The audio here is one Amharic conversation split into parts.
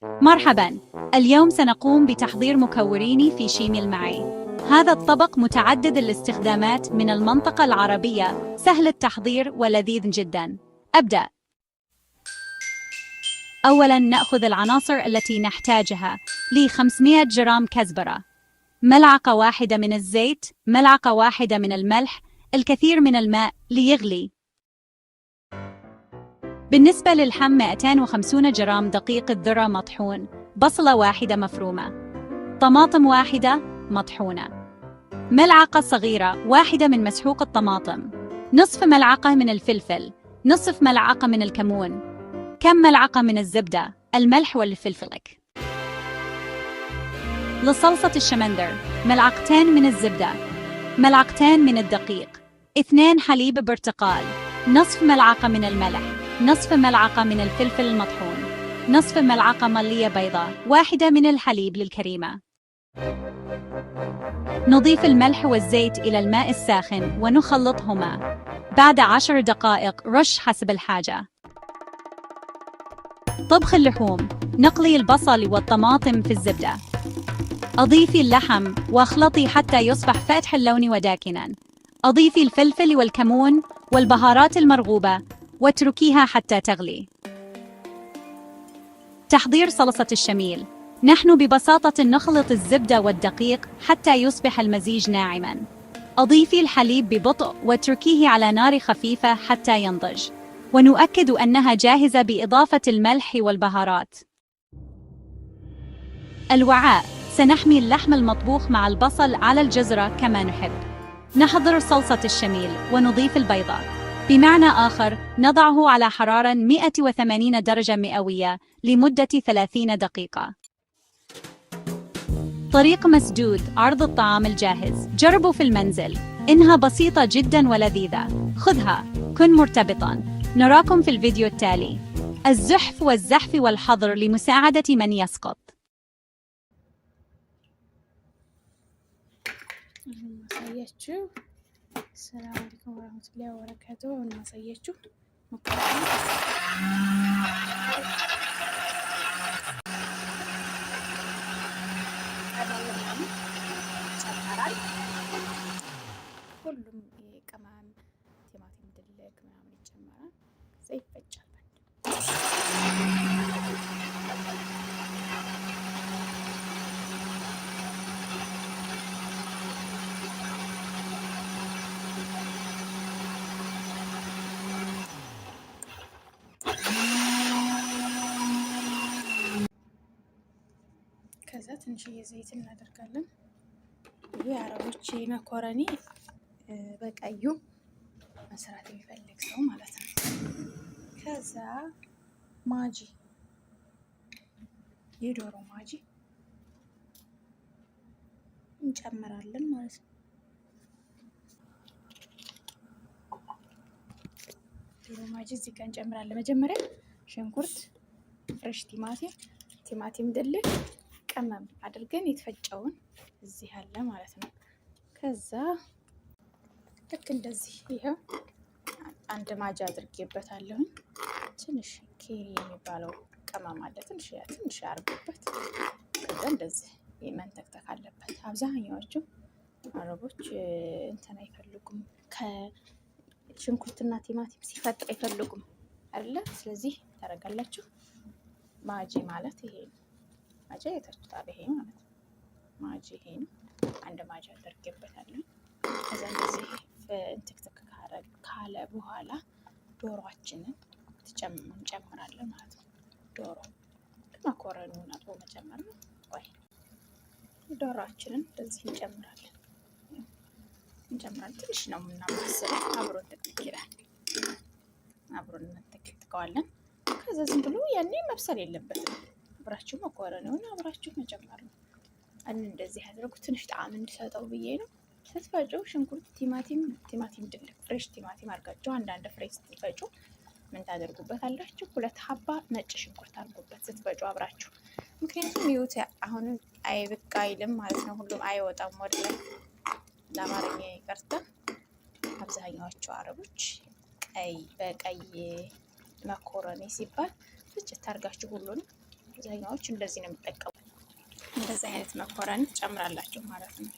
مرحباً، اليوم سنقوم بتحضير مكوريني في شيميل معي. هذا الطبق متعدد الاستخدامات من المنطقة العربية، سهل التحضير ولذيذ جداً. أبدأ. أولاً نأخذ العناصر التي نحتاجها. لي 500 جرام كزبرة، ملعقة واحدة من الزيت، ملعقة واحدة من الملح، الكثير من الماء ليغلي. بالنسبة للحم 250 جرام دقيق الذرة مطحون، بصلة واحدة مفرومة، طماطم واحدة مطحونة، ملعقة صغيرة واحدة من مسحوق الطماطم، نصف ملعقة من الفلفل، نصف ملعقة من الكمون، كم ملعقة من الزبدة، الملح والفلفل. لصلصة الشمندر، ملعقتين من الزبدة، ملعقتين من الدقيق، 2 حليب برتقال، نصف ملعقة من الملح، نصف ملعقة من الفلفل المطحون، نصف ملعقة ملية بيضاء، واحدة من الحليب للكريمة. نضيف الملح والزيت إلى الماء الساخن ونخلطهما. بعد 10 دقائق رش حسب الحاجة. طبخ اللحوم، نقلي البصل والطماطم في الزبدة. أضيفي اللحم واخلطي حتى يصبح فاتح اللون وداكناً. أضيفي الفلفل والكمون والبهارات المرغوبة واتركيها حتى تغلي. تحضير صلصة الشميل. نحن ببساطة نخلط الزبدة والدقيق حتى يصبح المزيج ناعماً. أضيفي الحليب ببطء واتركيه على نار خفيفة حتى ينضج، ونؤكد أنها جاهزة بإضافة الملح والبهارات. الوعاء، سنحمي اللحم المطبوخ مع البصل على الجزرة كما نحب. نحضر صلصة الشميل ونضيف البيضة. بمعنى آخر، نضعه على حرارة 180 درجة مئوية لمدة 30 دقيقة. طريق مسدود عرض الطعام الجاهز. جربوا في المنزل، إنها بسيطة جدا ولذيذة. خذها، كن مرتبطا. نراكم في الفيديو التالي. الزحف والزحف والحظر لمساعدة من يسقط. ማሳያችሁ ሰላም አለይኩም ወራህመቱላሂ ወበረካቱ። ማሳያችሁ ሁሉም የቅመም ቲማቲም ድልክ ምናምን ይጨመራል። ዘይት ይፈጫል። ከዛ ትንሽዬ ዘይት እናደርጋለን። ይሄ አረቦች መኮረኒ በቀዩ መስራት የሚፈልግ ሰው ማለት ነው። ከዛ ማጂ፣ የዶሮ ማጂ እንጨምራለን ማለት ነው። ዶሮ ማጂ እዚህ ጋር እንጨምራለን። መጀመሪያ ሽንኩርት፣ ፍሬሽ ቲማቲም ድልክ ቅመም አድርገን የተፈጨውን እዚህ አለ ማለት ነው። ከዛ ልክ እንደዚህ ይሄው አንድ ማጅ አድርጌበታለሁ። ትንሽ ኬሪ የሚባለው ቅመም አለ፣ ትንሽ አርጉበት። ከዛ እንደዚህ መንተክተክ አለበት። አብዛኛዎቹ አረቦች እንትን አይፈልጉም፣ ከሽንኩርትና ቲማቲም ሲፈጥ አይፈልጉም አይደለ? ስለዚህ ታረጋላችሁ። ማጂ ማለት ይሄ ነው። ማጂ አይታችሁታል። ይሄ ማለት ነው ማጂ፣ ይሄ ነው። አንድ ማጂ አድርጌበታለሁ። ከዛ እንደዚህ እንትክትክ ካለ በኋላ ዶሮአችንን እንጨምራለን ማለት ነው። ዶሮ መኮረኒውን አጥቦ መጨመር ነው። ቆይ ዶሮአችንን እንደዚህ እንጨምራለን። ትንሽ ነው የምናማስለው። አብሮን ጥቅጥቅ ይላል። አብሮን እንተከትከዋለን። ከዛ ዝም ብሎ ያኔ መብሰል የለበትም። አብራችሁ መኮረኒውን አብራችሁ መጨመር ነው። እንደዚህ ያደረጉ ትንሽ ጣዕም እንዲሰጠው ብዬ ነው። ስትፈጩ ሽንኩርት፣ ቲማቲም ድልክ፣ ፍሬሽ ቲማቲም አድርጋችሁ አንዳንድ ፍሬ ስትፈጩ ምን ታደርጉበታላችሁ? 2 ሀባ ነጭ ሽንኩርት አድርጉበት ስትፈጩ አብራችሁ። ምክንያቱም ይኸውት አሁን አይብቅ አይልም ማለት ነው። ሁሉም አይወጣም ወደ ላይ። ለአማርኛ ይቅርታ። አብዛኛዎቹ አረቦች በቀይ መኮረኒ ሲባል ፍጭት አድርጋችሁ ሁሉንም አብዛኛዎች እንደዚህ ነው የሚጠቀሙት። እንደዚህ አይነት መኮረኒ ትጨምራላችሁ ማለት ነው።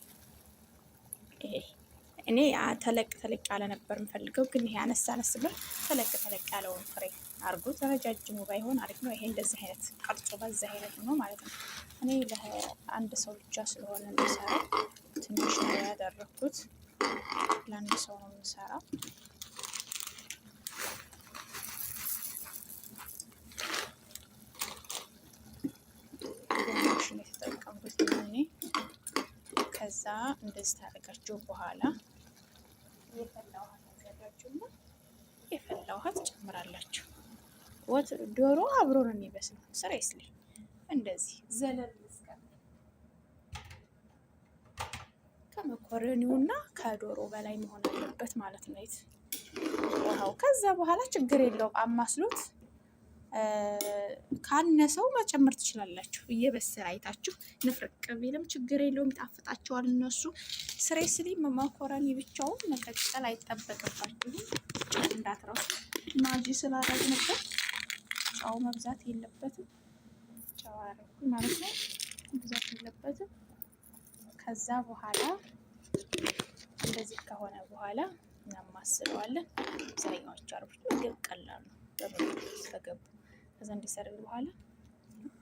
እኔ ተለቅ ያለ ነበር የምፈልገው፣ ግን ይሄ አነስ ብር ተለቅ ያለውን ፍሬ አርጉት። ረጃጅሙ ባይሆን አሪፍ ነው። ይሄ እንደዚህ አይነት ቀርጾ በዛ አይነት ነው ማለት ነው። እኔ ለአንድ ሰው ብቻ ስለሆነ የምሰራው ትንሽ ነው ያደረኩት። ለአንድ ሰው ነው የምሰራው። ትንሽ የተጠቀምኩት እኔ። ከዛ እንደዚህ ታደርጋችሁ በኋላ የፈላ ውሃ ታዘጋጁና የፈላ ውሃ ትጨምራላችሁ። ዶሮ አብሮ ነው የሚበስለው። ስሬስሊ እንደዚህ ዘለል ከመኮረኒውና ከዶሮ በላይ መሆን አለበት ማለት ነው ውሃው። ከዛ በኋላ ችግር የለውም አማስሉት። ካነሰው መጨመር ትችላላችሁ። እየበሰለ አይታችሁ ንፍርቅ ቢልም ችግር የለውም፣ ይጣፍጣቸዋል እነሱ። ስሬስሊ መኮረኒ ብቻውን መቀቀል አይጠበቅባችሁም። እንዳትረሱ ማጂ ስላደረግንበት ጨው መብዛት የለበትም። ጨው አደረኩኝ ማለት ነው፣ መብዛት የለበትም። ከዛ በኋላ እንደዚህ ከሆነ በኋላ እናማስለዋለን። አብዛኛዎቹ አረቦች ምግብ ቀላል ነው በምግብ ከገቡ። ከዛ እንዲሰርግ በኋላ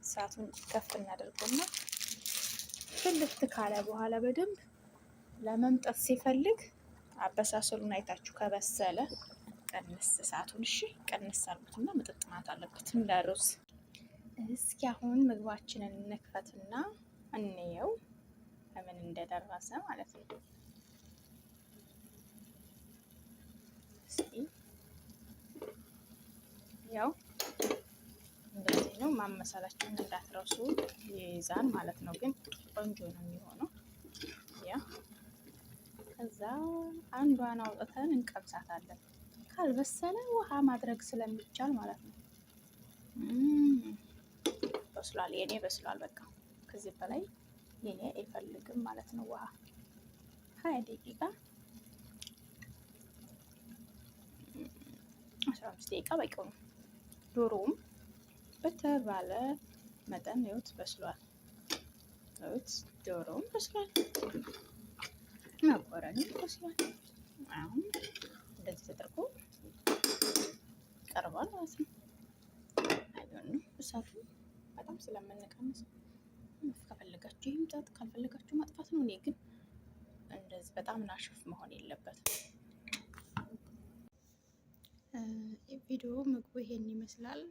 እሳቱን ከፍ እናደርገውና ፍልት ካለ በኋላ በደንብ ለመምጠት ሲፈልግ አበሳሰሉን አይታችሁ ከበሰለ ቀንስ እሳቱን። እሺ ቀንስ አልኩትና መጠጥ ማለት አለበት እንዳሩስ። እስኪ አሁን ምግባችንን እንክፈትና እንየው ለምን እንደደረሰ ማለት ነው። እስኪ ያው እንደዚህ ነው። ማመሳላችሁን እንዳትረሱ፣ ይይዛል ማለት ነው። ግን ቆንጆ ነው የሚሆነው። ያ ከዛ አንዷን አውጥተን እንቀምሳታለን። ካልበሰለ ውሃ ማድረግ ስለሚቻል ማለት ነው። በስሏል፣ የኔ በስሏል። በቃ ከዚህ በላይ የኔ አይፈልግም ማለት ነው። ውሃ 20 ደቂቃ 15 ደቂቃ በቂው ነው። ዶሮውም በተባለ መጠን ይኸውት በስሏል። ይኸውት ዶሮውም በስሏል፣ መኮረኒው በስሏል። አሁን እንደዚህ ተደርጎ ቀርቧል ማለት ነው። አይዶን እሳቱ በጣም ስለምንቀንስ ከፈለጋችሁ ይምጣት፣ ካልፈለጋችሁ ማጥፋት ነው። እኔ ግን እንደዚህ በጣም ናሽፍ መሆን የለበትም። ቪዲዮ ምግቡ ይሄን ይመስላል።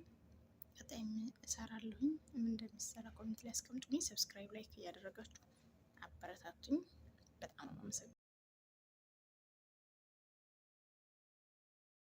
ቀጣይም እሰራለሁኝ። ምን እንደሚሰራ ኮሜንት ላይ አስቀምጡኝ። ሰብስክራይብ፣ ላይክ እያደረጋችሁ አበረታቱኝ። በጣም አመሰግናለሁ።